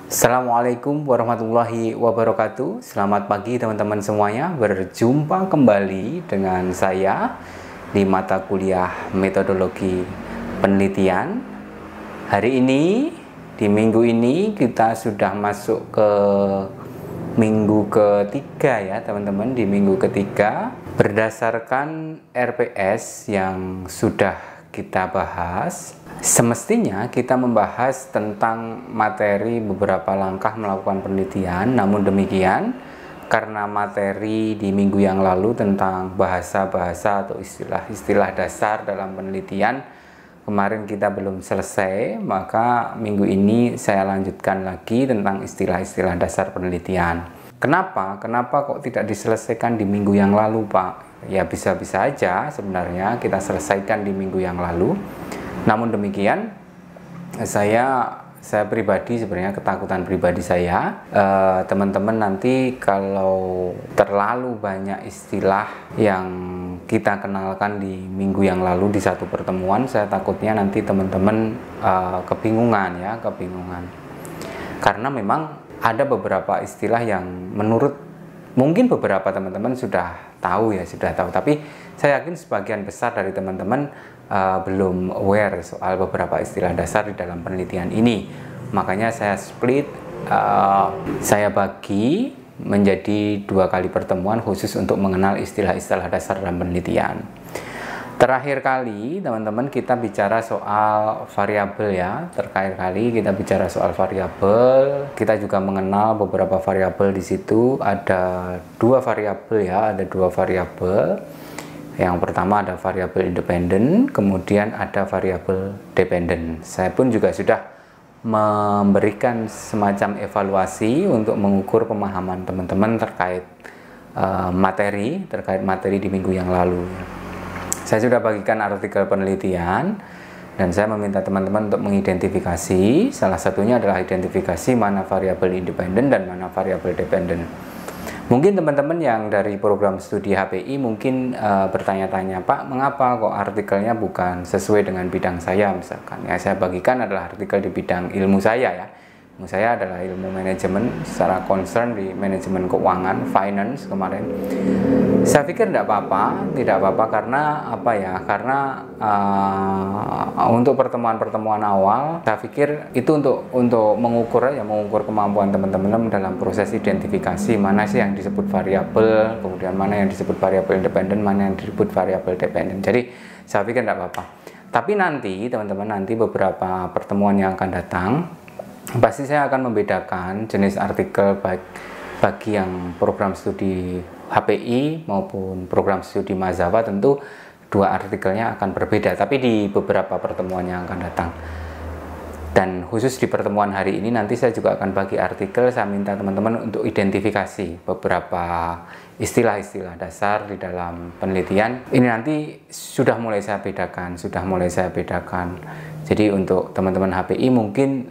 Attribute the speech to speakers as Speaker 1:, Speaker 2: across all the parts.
Speaker 1: Assalamualaikum warahmatullahi wabarakatuh. Selamat pagi teman-teman semuanya. Berjumpa kembali dengan saya di mata kuliah metodologi penelitian. Hari ini, di minggu ini kita sudah masuk ke minggu ketiga ya teman-teman. Di minggu ketiga berdasarkan RPS yang sudah kita bahas, semestinya kita membahas tentang materi beberapa langkah melakukan penelitian. Namun demikian, karena materi di minggu yang lalu tentang bahasa-bahasa atau istilah-istilah dasar dalam penelitian kemarin kita belum selesai, maka minggu ini saya lanjutkan lagi tentang istilah-istilah dasar penelitian. Kenapa kok tidak diselesaikan di minggu yang lalu, Pak? Ya bisa-bisa aja sebenarnya kita selesaikan di minggu yang lalu. Namun demikian, saya pribadi sebenarnya ketakutan pribadi saya, teman-teman nanti kalau terlalu banyak istilah yang kita kenalkan di minggu yang lalu di satu pertemuan, saya takutnya nanti teman-teman kebingungan. Karena memang ada beberapa istilah yang menurut mungkin beberapa teman-teman sudah tahu, tapi saya yakin sebagian besar dari teman-teman belum aware soal beberapa istilah dasar di dalam penelitian ini. Makanya saya split, saya bagi menjadi 2 kali pertemuan khusus untuk mengenal istilah-istilah dasar dalam penelitian. Terakhir kali teman-teman kita bicara soal variabel ya. Terakhir kali kita bicara soal variabel. Kita juga mengenal beberapa variabel di situ. Ada 2 variabel ya, ada 2 variabel. Yang pertama ada variabel independen, kemudian ada variabel dependen. Saya pun juga sudah memberikan semacam evaluasi untuk mengukur pemahaman teman-teman terkait materi di minggu yang lalu. Saya sudah bagikan artikel penelitian dan saya meminta teman-teman untuk mengidentifikasi. Salah satunya adalah identifikasi mana variabel independen dan mana variabel dependen. Mungkin teman-teman yang dari program studi HPI mungkin bertanya-tanya, Pak, mengapa kok artikelnya bukan sesuai dengan bidang saya misalkan. Ya, saya bagikan adalah artikel di bidang ilmu saya ya. Ilmu saya adalah ilmu manajemen, secara concern di manajemen keuangan, finance kemarin. Saya pikir tidak apa-apa karena untuk pertemuan-pertemuan awal, saya pikir itu untuk mengukur kemampuan teman-teman dalam proses identifikasi mana sih yang disebut variabel, kemudian mana yang disebut variabel independen, mana yang disebut variabel dependen. Jadi saya pikir tidak apa-apa. Tapi nanti teman-teman, beberapa pertemuan yang akan datang, pasti saya akan membedakan jenis artikel baik bagi yang program studi HPI maupun program studi Mahasiswa. Tentu 2 artikelnya akan berbeda, tapi di beberapa pertemuan yang akan datang. Dan khusus di pertemuan hari ini nanti saya juga akan bagi artikel. Saya minta teman-teman untuk identifikasi beberapa istilah-istilah dasar di dalam penelitian. Ini nanti sudah mulai saya bedakan. Jadi untuk teman-teman HPI mungkin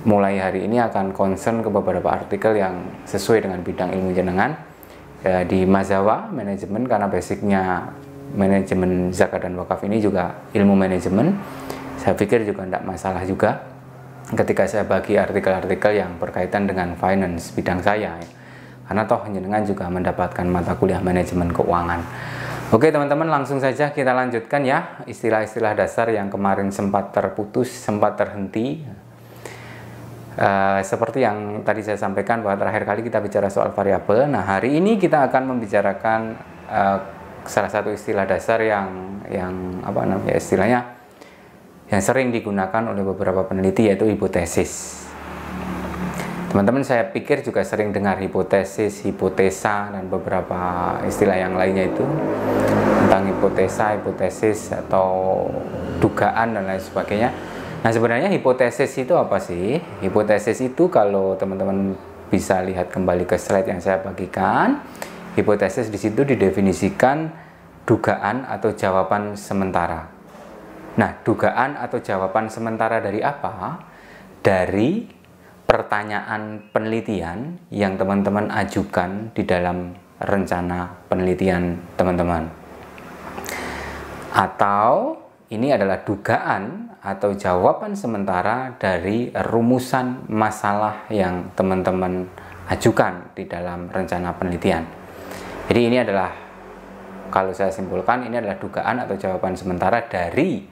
Speaker 1: mulai hari ini akan concern ke beberapa artikel yang sesuai dengan bidang ilmu jenengan. Di Mahasiswa manajemen, karena basicnya manajemen zakat dan wakaf ini juga ilmu manajemen. Saya pikir juga tidak masalah juga ketika saya bagi artikel-artikel yang berkaitan dengan finance bidang saya, karena toh jenengan juga mendapatkan mata kuliah manajemen keuangan. Oke teman-teman, langsung saja kita lanjutkan ya istilah-istilah dasar yang kemarin sempat terputus, sempat terhenti. Seperti yang tadi saya sampaikan bahwa terakhir kali kita bicara soal variabel. Nah, hari ini kita akan membicarakan salah satu istilah dasar istilahnya yang sering digunakan oleh beberapa peneliti, yaitu hipotesis. Teman-teman saya pikir juga sering dengar hipotesis, hipotesa, dan beberapa istilah yang lainnya itu tentang hipotesa, hipotesis, atau dugaan dan lain sebagainya. Nah, sebenarnya hipotesis itu apa sih? Hipotesis itu kalau teman-teman bisa lihat kembali ke slide yang saya bagikan, hipotesis di situ didefinisikan dugaan atau jawaban sementara. Nah, dugaan atau jawaban sementara dari apa? Dari pertanyaan penelitian yang teman-teman ajukan di dalam rencana penelitian teman-teman. Atau ini adalah dugaan atau jawaban sementara dari rumusan masalah yang teman-teman ajukan di dalam rencana penelitian. Jadi ini adalah, kalau saya simpulkan, ini adalah dugaan atau jawaban sementara dari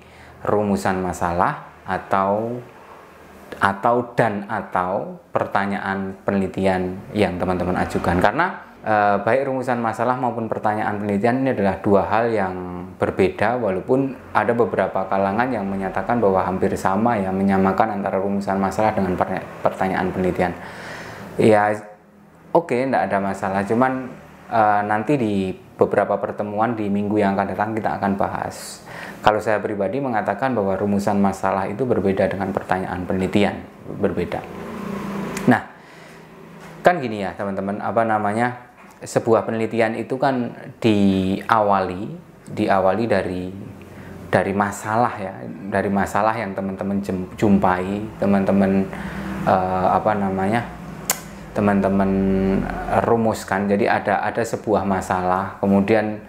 Speaker 1: rumusan masalah atau pertanyaan penelitian yang teman-teman ajukan. Karena baik rumusan masalah maupun pertanyaan penelitian ini adalah dua hal yang berbeda, walaupun ada beberapa kalangan yang menyatakan bahwa hampir sama ya, menyamakan antara rumusan masalah dengan pertanyaan penelitian. Ya oke, tidak ada masalah, cuman nanti di beberapa pertemuan di minggu yang akan datang kita akan bahas. Kalau saya pribadi mengatakan bahwa rumusan masalah itu berbeda dengan pertanyaan penelitian, berbeda. Nah, kan gini ya teman-teman, sebuah penelitian itu kan diawali dari masalah ya, dari masalah yang teman-teman jumpai, teman-teman teman-teman rumuskan. Jadi ada sebuah masalah, kemudian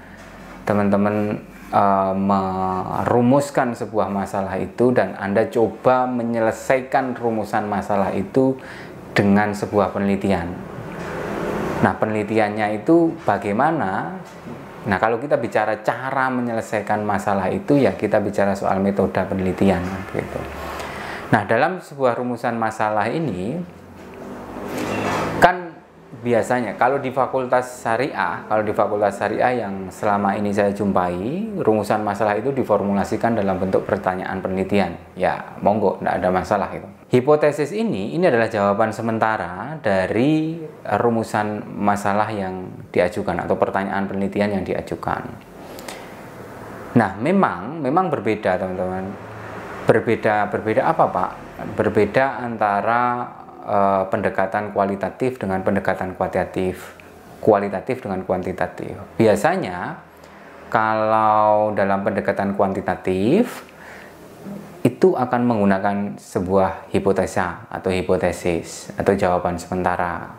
Speaker 1: teman-teman merumuskan sebuah masalah itu, dan Anda coba menyelesaikan rumusan masalah itu dengan sebuah penelitian. Nah, penelitiannya itu bagaimana? Nah, kalau kita bicara cara menyelesaikan masalah itu ya kita bicara soal metode penelitian gitu. Nah, dalam sebuah rumusan masalah ini kan biasanya kalau di fakultas syariah yang selama ini saya jumpai, rumusan masalah itu diformulasikan dalam bentuk pertanyaan penelitian. Ya, monggo, tidak ada masalah itu. Hipotesis ini adalah jawaban sementara dari rumusan masalah yang diajukan atau pertanyaan penelitian yang diajukan. Nah, memang berbeda, teman-teman. Berbeda apa, Pak? Berbeda antara pendekatan kualitatif dengan pendekatan kualitatif dengan kuantitatif. Biasanya kalau dalam pendekatan kuantitatif itu akan menggunakan sebuah hipotesa atau hipotesis atau jawaban sementara.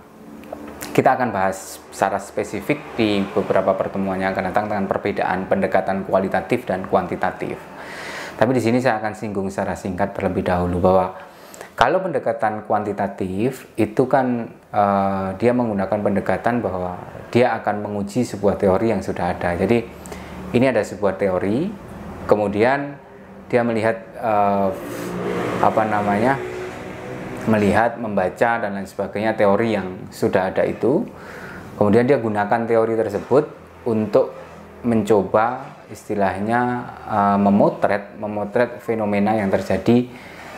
Speaker 1: Kita akan bahas secara spesifik di beberapa pertemuan yang akan datang tentang perbedaan pendekatan kualitatif dan kuantitatif. Tapi di sini saya akan singgung secara singkat terlebih dahulu bahwa kalau pendekatan kuantitatif itu kan dia menggunakan pendekatan bahwa dia akan menguji sebuah teori yang sudah ada. Jadi ini ada sebuah teori, kemudian dia melihat membaca dan lain sebagainya teori yang sudah ada itu. Kemudian dia gunakan teori tersebut untuk mencoba istilahnya memotret fenomena yang terjadi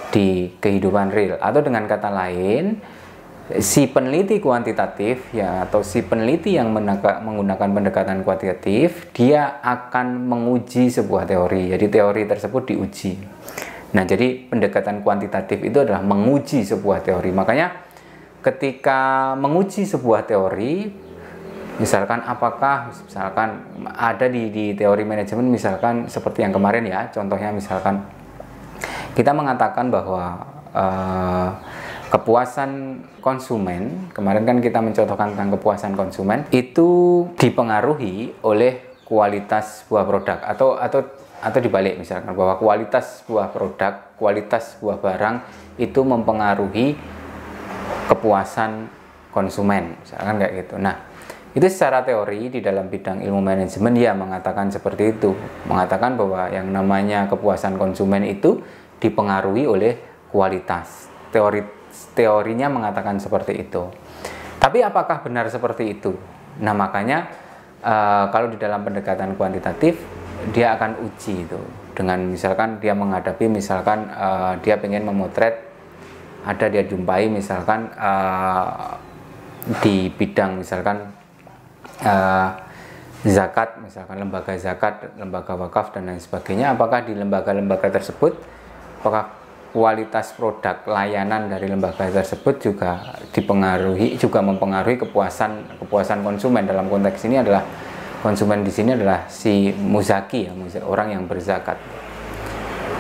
Speaker 1: di kehidupan real, atau dengan kata lain si peneliti kuantitatif ya, atau si peneliti yang menggunakan pendekatan kuantitatif, dia akan menguji sebuah teori. Jadi teori tersebut diuji. Nah, jadi pendekatan kuantitatif itu adalah menguji sebuah teori. Makanya ketika menguji sebuah teori, misalkan ada di teori manajemen, misalkan seperti yang kemarin ya, contohnya misalkan kita mengatakan bahwa kepuasan konsumen, kemarin kan kita mencontohkan tentang kepuasan konsumen, itu dipengaruhi oleh kualitas sebuah produk, atau dibalik, misalkan bahwa kualitas sebuah produk, kualitas sebuah barang itu mempengaruhi kepuasan konsumen, misalkan kayak gitu. Nah, itu secara teori di dalam bidang ilmu manajemen ya mengatakan seperti itu, mengatakan bahwa yang namanya kepuasan konsumen itu dipengaruhi oleh kualitas. Teorinya mengatakan seperti itu. Tapi apakah benar seperti itu? Nah, makanya kalau di dalam pendekatan kuantitatif dia akan uji itu dengan misalkan dia menghadapi misalkan dia pengen memotret, dia jumpai misalkan di bidang misalkan zakat, misalkan lembaga zakat, lembaga wakaf dan lain sebagainya. Apakah di lembaga-lembaga tersebut, apakah kualitas produk layanan dari lembaga tersebut juga mempengaruhi kepuasan konsumen. Dalam konteks ini adalah konsumen di sini adalah si muzaki ya, orang yang berzakat.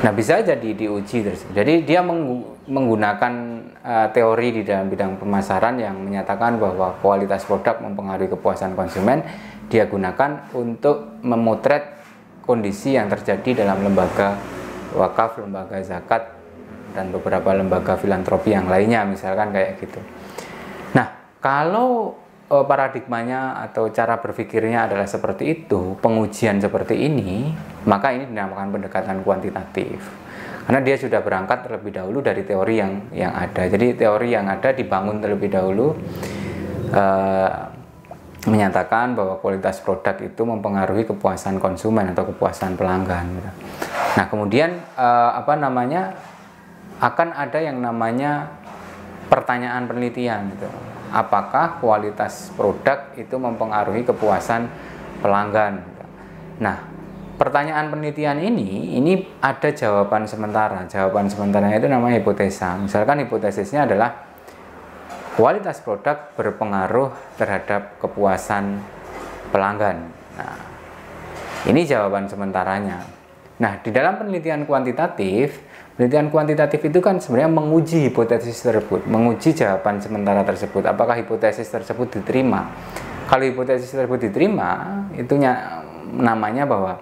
Speaker 1: Nah, bisa jadi diuji tersebut. Jadi dia menggunakan teori di dalam bidang pemasaran yang menyatakan bahwa kualitas produk mempengaruhi kepuasan konsumen. Dia gunakan untuk memotret kondisi yang terjadi dalam lembaga wakaf, lembaga zakat, dan beberapa lembaga filantropi yang lainnya, misalkan kayak gitu. Nah, kalau paradigmanya atau cara berpikirnya adalah seperti itu, pengujian seperti ini, maka ini dinamakan pendekatan kuantitatif. Karena dia sudah berangkat terlebih dahulu dari teori yang ada. Jadi teori yang ada dibangun terlebih dahulu, menyatakan bahwa kualitas produk itu mempengaruhi kepuasan konsumen atau kepuasan pelanggan. Nah, kemudian akan ada yang namanya pertanyaan penelitian gitu. Apakah kualitas produk itu mempengaruhi kepuasan pelanggan? Nah, pertanyaan penelitian ini ada jawaban sementara. Jawaban sementaranya itu namanya hipotesa. Misalkan hipotesisnya adalah kualitas produk berpengaruh terhadap kepuasan pelanggan. Nah, ini jawaban sementaranya. Nah, di dalam penelitian kuantitatif itu kan sebenarnya menguji hipotesis tersebut, menguji jawaban sementara tersebut. Apakah hipotesis tersebut diterima? Kalau hipotesis tersebut diterima, itu namanya bahwa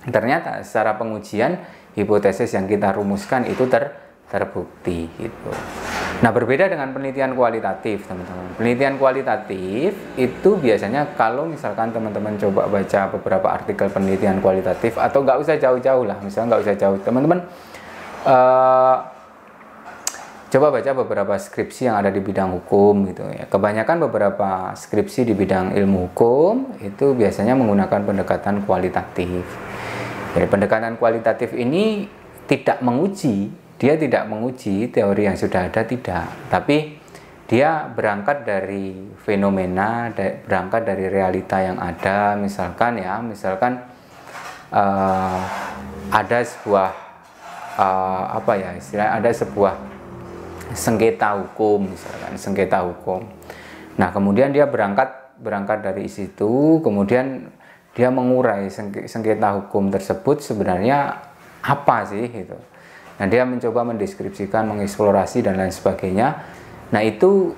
Speaker 1: ternyata secara pengujian hipotesis yang kita rumuskan itu terbukti gitu. Nah, berbeda dengan penelitian kualitatif, teman-teman. Penelitian kualitatif itu biasanya kalau misalkan teman-teman coba baca beberapa artikel penelitian kualitatif, atau nggak usah jauh-jauh lah, misalnya nggak usah jauh, teman-teman coba baca beberapa skripsi yang ada di bidang hukum gitu ya. Kebanyakan beberapa skripsi di bidang ilmu hukum itu biasanya menggunakan pendekatan kualitatif. Jadi pendekatan kualitatif ini tidak menguji, dia tidak menguji teori yang sudah ada, tidak. Tapi dia berangkat dari fenomena, berangkat dari realita yang ada. Misalkan ada sebuah ada sebuah sengketa hukum, misalkan sengketa hukum. Nah, kemudian dia berangkat dari situ, kemudian dia mengurai sengketa hukum tersebut sebenarnya apa sih gitu. Nah, dia mencoba mendeskripsikan, mengeksplorasi dan lain sebagainya. Nah, itu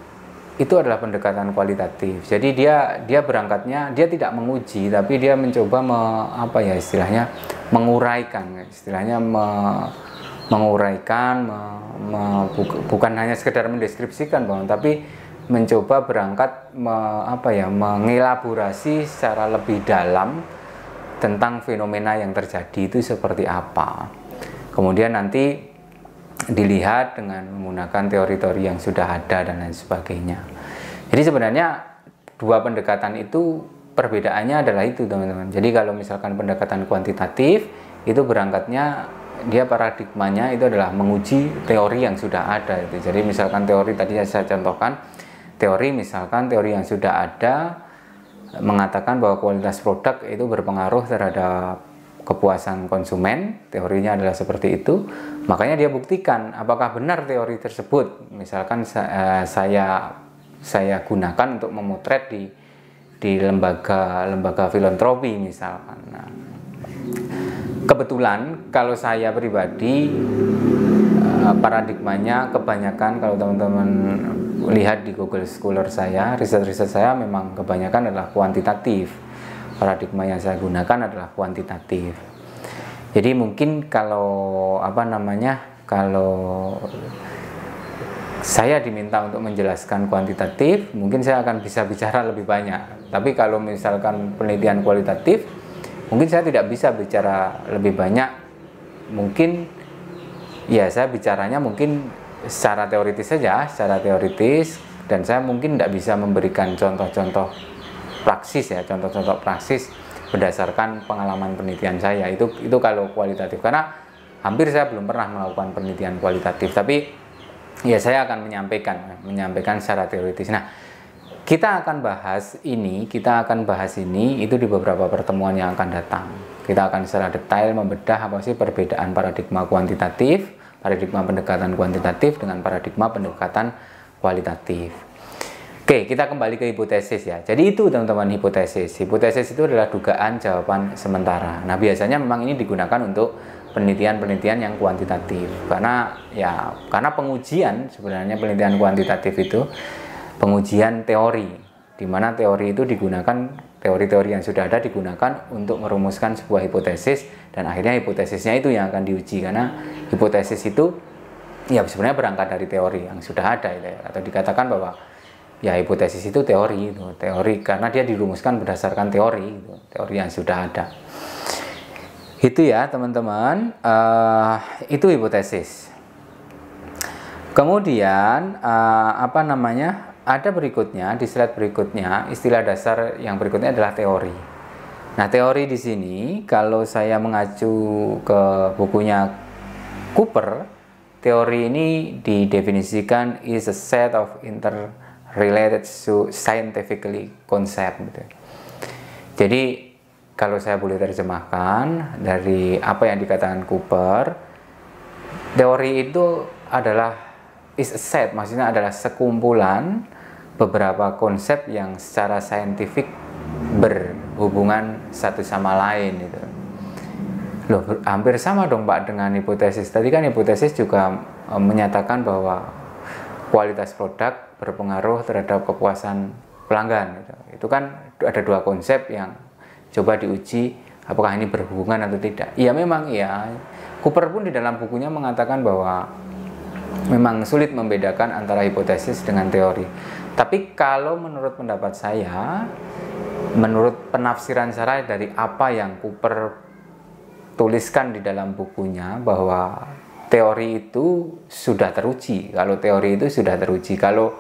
Speaker 1: adalah pendekatan kualitatif. Jadi dia berangkatnya, dia tidak menguji, tapi dia mencoba menguraikan, bukan hanya sekedar mendeskripsikan, tapi mencoba berangkat mengelaborasi secara lebih dalam tentang fenomena yang terjadi itu seperti apa. Kemudian nanti dilihat dengan menggunakan teori-teori yang sudah ada dan lain sebagainya. Jadi sebenarnya dua pendekatan itu perbedaannya adalah itu, teman-teman. Jadi kalau misalkan pendekatan kuantitatif itu berangkatnya, dia paradigmanya itu adalah menguji teori yang sudah ada itu. Jadi misalkan teori tadi saya contohkan, teori yang sudah ada mengatakan bahwa kualitas produk itu berpengaruh terhadap kepuasan konsumen, teorinya adalah seperti itu. Makanya dia buktikan apakah benar teori tersebut. Misalkan saya gunakan untuk memotret di lembaga filantropi misalkan. Nah, kebetulan kalau saya pribadi paradigmanya kebanyakan, kalau teman-teman lihat di Google Scholar saya, riset-riset saya memang kebanyakan adalah kuantitatif. Paradigma yang saya gunakan adalah kuantitatif. Jadi mungkin kalau kalau saya diminta untuk menjelaskan kuantitatif, mungkin saya akan bisa bicara lebih banyak. Tapi kalau misalkan penelitian kualitatif, mungkin saya tidak bisa bicara lebih banyak. Mungkin ya saya bicaranya mungkin secara teoritis saja, dan saya mungkin tidak bisa memberikan contoh-contoh praksis ya, contoh-contoh praksis berdasarkan pengalaman penelitian saya. Itu kalau kualitatif, karena hampir saya belum pernah melakukan penelitian kualitatif, tapi ya saya akan menyampaikan secara teoritis. Nah, kita akan bahas ini itu di beberapa pertemuan yang akan datang. Kita akan secara detail membedah apa sih perbedaan paradigma kuantitatif, paradigma pendekatan kuantitatif dengan paradigma pendekatan kualitatif. Oke, kita kembali ke hipotesis ya. Jadi itu teman-teman hipotesis. Hipotesis itu adalah dugaan jawaban sementara. Nah, biasanya memang ini digunakan untuk penelitian-penelitian yang kuantitatif. Karena pengujian, sebenarnya penelitian kuantitatif itu pengujian teori, di mana teori itu digunakan teori-teori yang sudah ada digunakan untuk merumuskan sebuah hipotesis, dan akhirnya hipotesisnya itu yang akan diuji, karena hipotesis itu ya sebenarnya berangkat dari teori yang sudah ada gitu ya. Atau dikatakan bahwa ya hipotesis itu teori gitu. Teori karena dia dirumuskan berdasarkan teori gitu, teori yang sudah ada. Itu ya teman-teman, itu hipotesis. Kemudian ada berikutnya, di slide berikutnya, istilah dasar yang berikutnya adalah teori. Nah, teori di sini kalau saya mengacu ke bukunya Cooper, teori ini didefinisikan is a set of interrelated scientifically concept gitu. Jadi kalau saya boleh terjemahkan dari apa yang dikatakan Cooper, teori itu adalah is a set, maksudnya adalah sekumpulan beberapa konsep yang secara saintifik berhubungan satu sama lain gitu. Loh, hampir sama dong Pak dengan hipotesis. Tadi kan hipotesis juga menyatakan bahwa kualitas produk berpengaruh terhadap kepuasan pelanggan gitu. Itu kan ada dua konsep yang coba diuji apakah ini berhubungan atau tidak. Iya memang iya. Cooper pun di dalam bukunya mengatakan bahwa memang sulit membedakan antara hipotesis dengan teori. Tapi kalau menurut pendapat saya, menurut penafsiran saya dari apa yang Cooper tuliskan di dalam bukunya, bahwa teori itu sudah teruji. Kalau teori itu sudah teruji. Kalau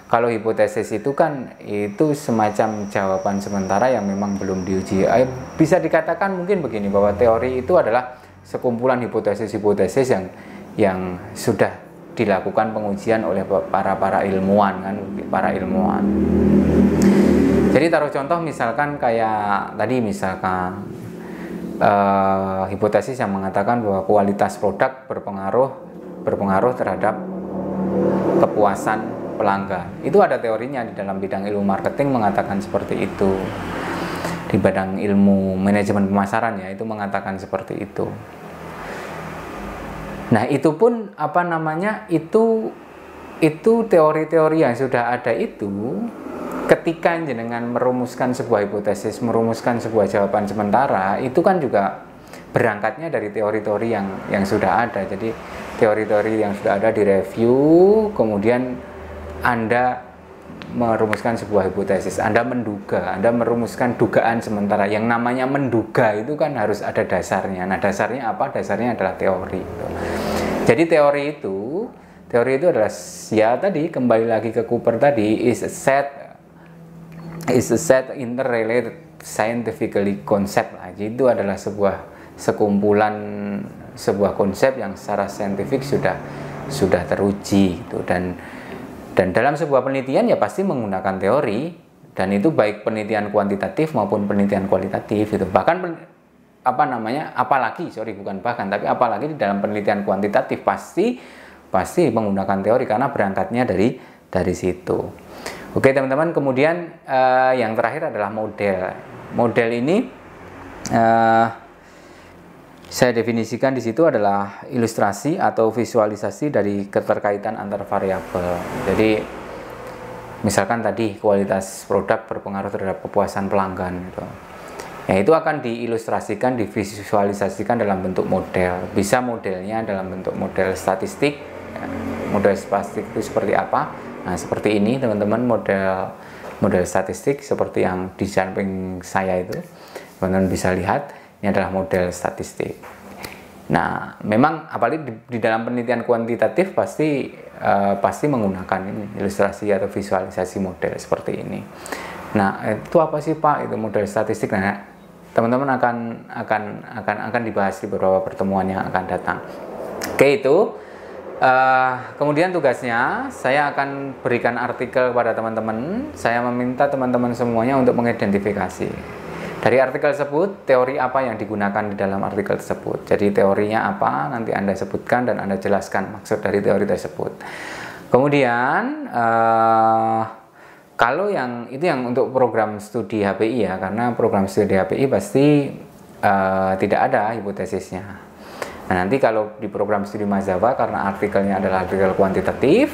Speaker 1: hipotesis itu kan itu semacam jawaban sementara yang memang belum diuji. Bisa dikatakan mungkin begini, bahwa teori itu adalah sekumpulan hipotesis-hipotesis yang sudah dilakukan pengujian oleh para ilmuwan kan, para ilmuwan. Jadi taruh contoh misalkan kayak tadi misalkan hipotesis yang mengatakan bahwa kualitas produk berpengaruh terhadap kepuasan pelanggan. Itu ada teorinya di dalam bidang ilmu marketing mengatakan seperti itu. Di bidang ilmu manajemen pemasaran ya itu mengatakan seperti itu. Nah, itu pun itu teori-teori yang sudah ada itu, ketika jenengan merumuskan sebuah hipotesis, merumuskan sebuah jawaban sementara, itu kan juga berangkatnya dari teori-teori yang sudah ada. Jadi teori-teori yang sudah ada direview, kemudian Anda merumuskan sebuah hipotesis, Anda menduga, Anda merumuskan dugaan sementara. Yang namanya menduga itu kan harus ada dasarnya. Nah, dasarnya apa? Dasarnya adalah teori. Jadi teori itu adalah ya tadi kembali lagi ke Cooper tadi, is a set interrelated scientifically concept. Jadi itu adalah sekumpulan sebuah konsep yang secara saintifik sudah teruji gitu. Dan dalam sebuah penelitian ya pasti menggunakan teori, dan itu baik penelitian kuantitatif maupun penelitian kualitatif itu. Bahkan apalagi di dalam penelitian kuantitatif pasti menggunakan teori karena berangkatnya dari situ. Oke teman-teman, kemudian yang terakhir adalah model. Model ini saya definisikan di situ adalah ilustrasi atau visualisasi dari keterkaitan antar variabel. Jadi misalkan tadi kualitas produk berpengaruh terhadap kepuasan pelanggan gitu. Ya, itu akan diilustrasikan, divisualisasikan dalam bentuk model. Bisa modelnya dalam bentuk model statistik. Model statistik itu seperti apa? Nah, seperti ini teman-teman, model statistik seperti yang di samping saya itu. Teman-teman bisa lihat, ini adalah model statistik. Nah, memang apalagi di dalam penelitian kuantitatif pasti menggunakan ini, ilustrasi atau visualisasi model seperti ini. Nah, itu apa sih Pak? Itu model statistik. Nah, teman-teman akan dibahas di beberapa pertemuan yang akan datang. Oke, itu. Kemudian tugasnya saya akan berikan artikel kepada teman-teman. Saya meminta teman-teman semuanya untuk mengidentifikasi dari artikel tersebut teori apa yang digunakan di dalam artikel tersebut. Jadi teorinya apa nanti Anda sebutkan dan Anda jelaskan maksud dari teori tersebut. Kemudian kalau yang untuk program studi HPI ya, karena program studi HPI pasti tidak ada hipotesisnya. Nah, nanti kalau di program studi Mahasiswa, karena artikelnya adalah artikel kuantitatif,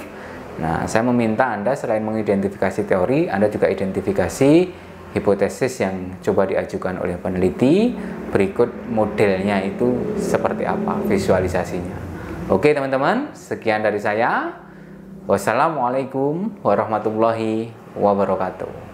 Speaker 1: nah saya meminta Anda selain mengidentifikasi teori, Anda juga identifikasi hipotesis yang coba diajukan oleh peneliti. Berikut modelnya itu seperti apa visualisasinya. Oke teman-teman, sekian dari saya. Wassalamualaikum warahmatullahi wabarakatuh.